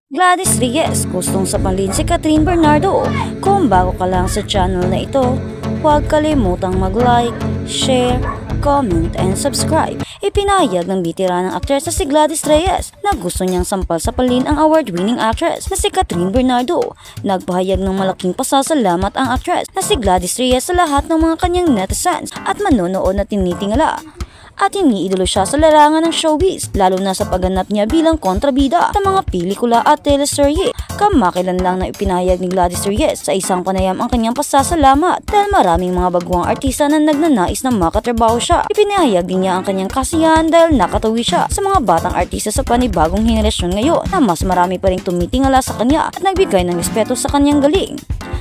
Gladys Reyes, gustong sapalin si Catherine Bernardo. Kung bago ka lang sa channel na ito, huwag kalimutang mag-like, share, comment, and subscribe. Ipinahayag ng bitiranang aktres na si Gladys Reyes na gusto niyang sampal-sapalin ang award-winning actress na si Catherine Bernardo. Nagpahayag ng malaking pasasalamat ang aktres na si Gladys Reyes sa lahat ng mga kanyang netizens at manonood na tinitingala. At iniidolo siya sa larangan ng showbiz, lalo na sa pagganap niya bilang kontrabida sa mga pelikula at teleserye. Kamakailan lang na ipinahayag ni Gladys Reyes sa isang panayam ang kanyang pasasalamat dahil maraming mga baguang artista na nagnanais na makatrabaho siya. Ipinahayag din niya ang kanyang kasiyahan dahil nakatawi siya sa mga batang artista sa panibagong henerasyon ngayon na mas marami pa ring tumitingala sa kanya at nagbigay ng respeto sa kanyang galing.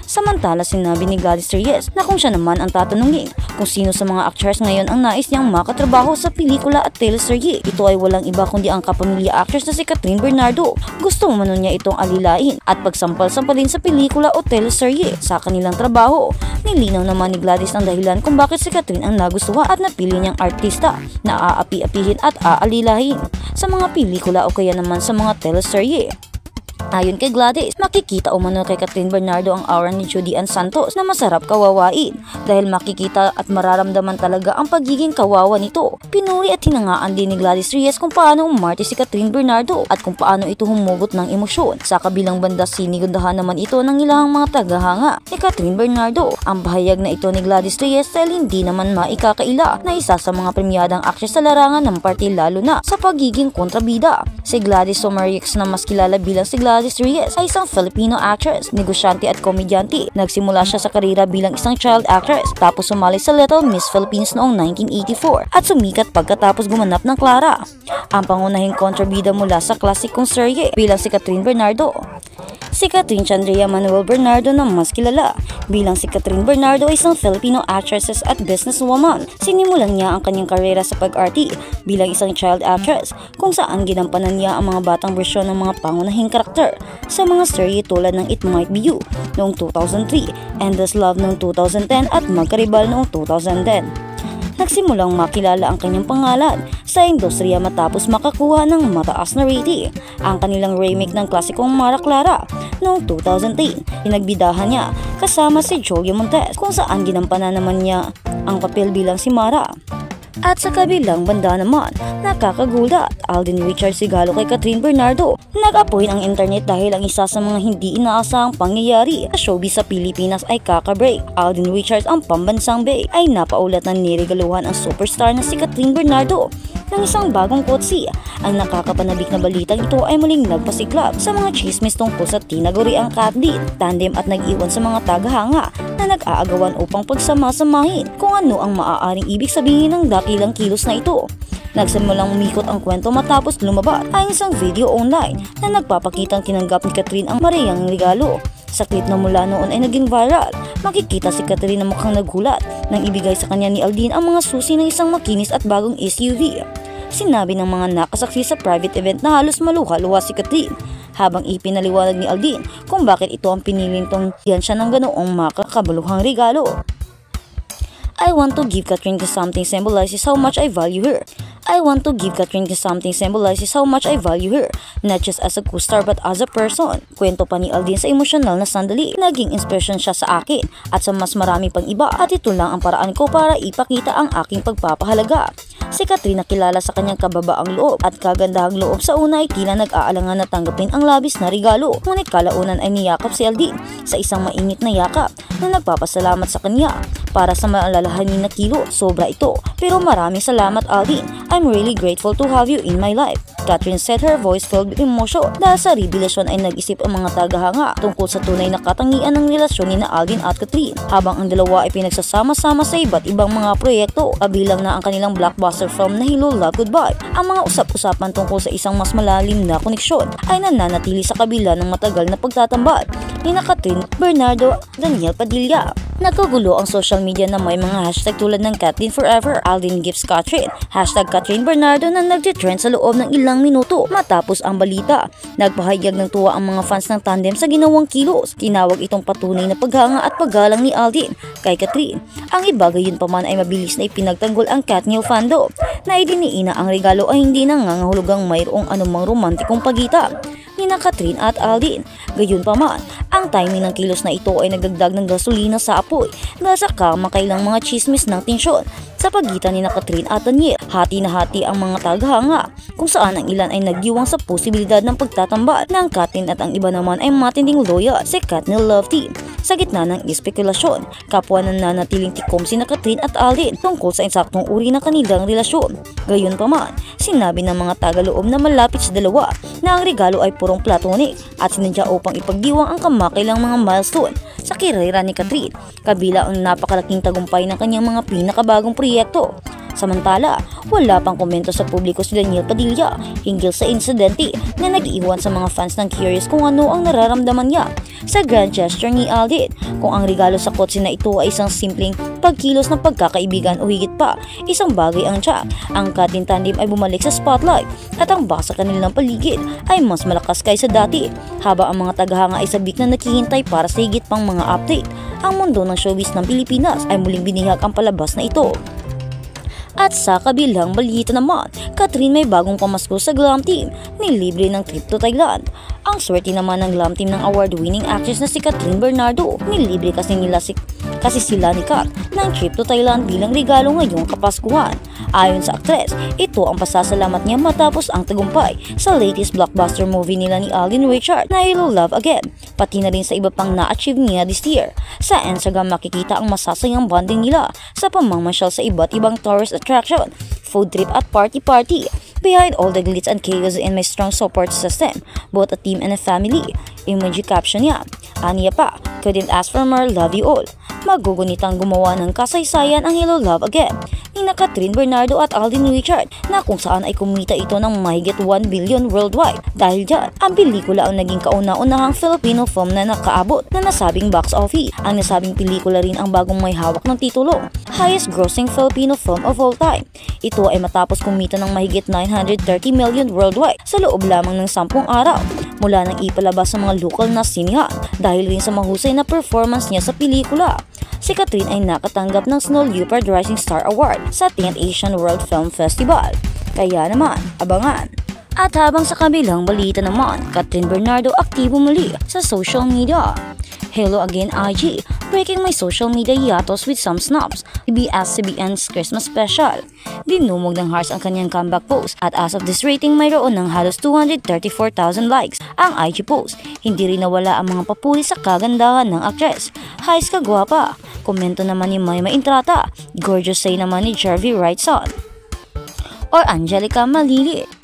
Samantala, sinabi ni Gladys Reyes na kung siya naman ang tatanungin kung sino sa mga actors ngayon ang nais niyang makatrabaho sa pelikula at teleserye, ito ay walang iba kundi ang kapamilya actress na si Catherine Bernardo. Gustong umano niya itong alilain at pagsampal-sampalin sa pelikula o teleserye sa kanilang trabaho. Nilinaw naman ni Gladys ang dahilan kung bakit si Catherine ang nagustuhan at napili niyang artista na aapi-apihin at aalilahin sa mga pelikula o kaya naman sa mga teleserye. Ayon kay Gladys, makikita umano kay Catherine Bernardo ang aura ni Judy Ann Santos na masarap kawawain dahil makikita at mararamdaman talaga ang pagiging kawawa nito. Pinuri at hinangaan din ni Gladys Reyes kung paano umarte si Catherine Bernardo at kung paano ito humugot ng emosyon. Sa kabilang banda, sinigundahan naman ito ng ilang mga tagahanga ni Catherine Bernardo. Ang pahayag na ito ni Gladys Reyes dahil hindi naman maikakaila na isa sa mga premyadang actress sa larangan ng parte lalo na sa pagiging kontrabida. Si Gladys Somarix na mas kilala bilang si Gladys Reyes ay isang Filipino actress, negosyante at komedyante. Nagsimula siya sa karera bilang isang child actress tapos sumali sa Little Miss Philippines noong 1984 at sumikat pagkatapos gumanap ng Clara. Ang pangunahing kontrabida mula sa klasikong serye bilang si Catherine Bernardo. Si Catherine Chandrea Manuel Bernardo na mas kilala bilang si Catherine Bernardo ay isang Filipino actress at businesswoman. Sinimulan niya ang kanyang karera sa pag-arte bilang isang child actress kung saan ginampanan niya ang mga batang bersyon ng mga pangunahing karakter sa mga serye tulad ng It Might Be You noong 2003, Endless Love noong 2010 at Magkaribal noong 2010. Nagsimulang makilala ang kanyang pangalan sa industriya matapos makakuha ng mataas na rating ang kanilang remake ng klasikong Mara Clara noong 2010. Pinagbidahan niya kasama si Julia Montes kung saan ginampanan naman niya ang papel bilang si Mara. At sa kabilang banda naman, nakakagulat, Alden Richards sigalo kay Catherine Bernardo. Nag-apoy ang internet dahil ang isa sa mga hindi inaasahang pangyayari sa showbiz sa Pilipinas ay kakabreak. Alden Richards, ang pambansang bae, ay napaulat na niregaluhan ang superstar na si Catherine Bernardo ng isang bagong kotse. Ang nakakapanabik na balitang ito ay muling nagpasiklab sa mga chismis tungkol sa tinaguriang cat-date, tandem at nag-iwan sa mga tagahanga na nag-aagawan upang pagsama-samahin kung ano ang maaaring ibig sabihin ng dakilang kilos na ito. Nagsimulang umikot ang kwento matapos lumabas ang isang video online na nagpapakitang tinanggap ni Catherine ang marehang regalo. Sa clip na mula noon ay naging viral. Makikita si Catherine na mukhang nagulat nang ibigay sa kanya ni Alden ang mga susi ng isang makinis at bagong SUV. Sinabi ng mga nakasaksi sa private event na halos maluha-luha si Catherine habang ipinaliwanag ni Alden kung bakit ito ang pinilintong yan siya ng ganoong makakabaluhang regalo. I want to give Catherine something symbolizes how much I value her. I want to give Catherine something symbolizes how much I value her, not just as a co-star but as a person. Kwento pa ni Alden sa emosyonal na sandali. Naging inspiration siya sa akin at sa mas marami pang iba at ito lang ang paraan ko para ipakita ang aking pagpapahalaga. Si Catherine nakilala sa kanyang kababaang loob at kagandahang loob sa una ay tila nag-aalangan na tanggapin ang labis na regalo. Ngunit kalaunan ay niyakap si Alden sa isang mainit na yakap na nagpapasalamat sa kanya para sa maalalahanin na kilo. Sobra ito. Pero maraming salamat Alden. I'm really grateful to have you in my life. Catherine said, her voice filled with emotion dahil sa revelasyon ay nag-isip ang mga tagahanga tungkol sa tunay na katangian ng relasyon ni Alden at Catherine habang ang dalawa ay pinagsasama-sama sa iba't ibang mga proyekto kabilang na ang kanilang blockbuster film na Hello Love Goodbye. Ang mga usap-usapan tungkol sa isang mas malalim na koneksyon ay nananatili sa kabila ng matagal na pagtatambal ni Catherine Bernardo Daniel Padilla. Nagkagulo ang social media na may mga hashtag tulad ng Catherine Forever, Alden Gives Catherine, hashtag Catherine Bernardo na nagtitrend sa loob ng ilang minuto matapos ang balita. Nagpahayag ng tuwa ang mga fans ng tandem sa ginawang kilos. Tinawag itong patunay na paghanga at paggalang ni Alden kay Catherine. Ang iba gayon pa man ay mabilis na ipinagtanggol ang Katniel fandom na idiniina ang regalo ay hindi nangangahulugang mayroong anumang romantikong pagitan. ni Catherine at Alden. Gayunpaman, ang timing ng kilos na ito ay nagdagdag ng gasolina sa apoy dahil sa kamakailang mga chismis ng tensyon sa pagitan ni Catherine at Daniel. Hati na hati ang mga tagahanga kung saan ang ilan ay nagdiwang sa posibilidad ng pagtatambal ng Catherine at ang iba naman ay matinding loyal sa Katnill Love Team. Sa gitna ng espekulasyon, kapwa nananatiling tikom si Catherine at Alden tungkol sa insaktong uri ng kanilang relasyon. Gayunpaman, sinabi ng mga tagaloob na malapit sa dalawa na ang regalo ay purong platonic at sinadya upang ipagdiwang ang kamakailang mga milestone sa karera ni Catherine, kabila ang napakalaking tagumpay ng kanyang mga pinakabagong proyekto. Samantala, wala pang komento sa publiko si Daniel Padilla hinggil sa insidente na nag-iwan sa mga fans ng curious kung ano ang nararamdaman niya sa grand gesture ni Alden, kung ang regalo sa kotse na ito ay isang simpleng pagkilos ng pagkakaibigan o higit pa, isang bagay ang tiyak. Ang Katnill tandem ay bumalik sa spotlight at ang baka sa kanilang paligid ay mas malakas kaysa dati, habang ang mga tagahanga ay sabik na naghihintay para sa higit pang mga update. Ang mundo ng showbiz ng Pilipinas ay muling binihag ang palabas na ito. At sa kabilang balita naman, Catherine may bagong pamasko sa glam team, nilibre ng trip to Thailand. Ang swerte naman ng glam team ng award-winning actress na si Catherine Bernardo, nilibre kasi sila ni Kat ng trip to Thailand bilang regalo ngayong Kapaskuhan. Ayon sa aktres, ito ang pasasalamat niya matapos ang tagumpay sa latest blockbuster movie nila ni Alden Richard na Hello Love Again, pati na rin sa iba pang na-achieve niya this year. Sa Instagram makikita ang masasayang bonding nila sa pamamasyal sa iba't ibang tourist attraction, food trip at party. Behind all the glitz and chaos in my strong support system, both a team and a family. Emoji caption niya. Aniya pa, couldn't ask for more, love you all. Magugunitang gumawa ng kasaysayan ang Hello Love Again ni Catherine Bernardo at Alden Richard, na kung saan ay kumita ito ng mahigit 1 billion worldwide. Dahil dyan, ang pelikula ang naging kauna-unahang Filipino film na nakaabot na nasabing box office. Ang nasabing pelikula rin ang bagong may hawak ng titulong highest grossing Filipino film of all time. Ito ay matapos kumita ng mahigit 930 million worldwide sa loob lamang ng 10 araw mula nang ipalabas sa mga lokal na sinihan. Dahil rin sa mahusay na performance niya sa pelikula, si Catherine ay nakatanggap ng Snow Leopard Rising Star Award sa 10th Asian World Film Festival. Kaya naman, abangan. At habang sa kabilang balita naman, Catherine Bernardo aktibo muli sa social media. Hello again IG, breaking my social media hiatus with some snaps. ABS-CBN's Christmas special. Dinumog ng hearts ang kanyang comeback post at as of this rating mayroon ng halos 234,000 likes ang IG post. Hindi rin nawala ang mga papuri sa kagandahan ng actress. Highs ka gwapa. Komento naman ni Mayma Intrata. Gorgeous say naman ni Jervy Wrightson or Angelica Malili.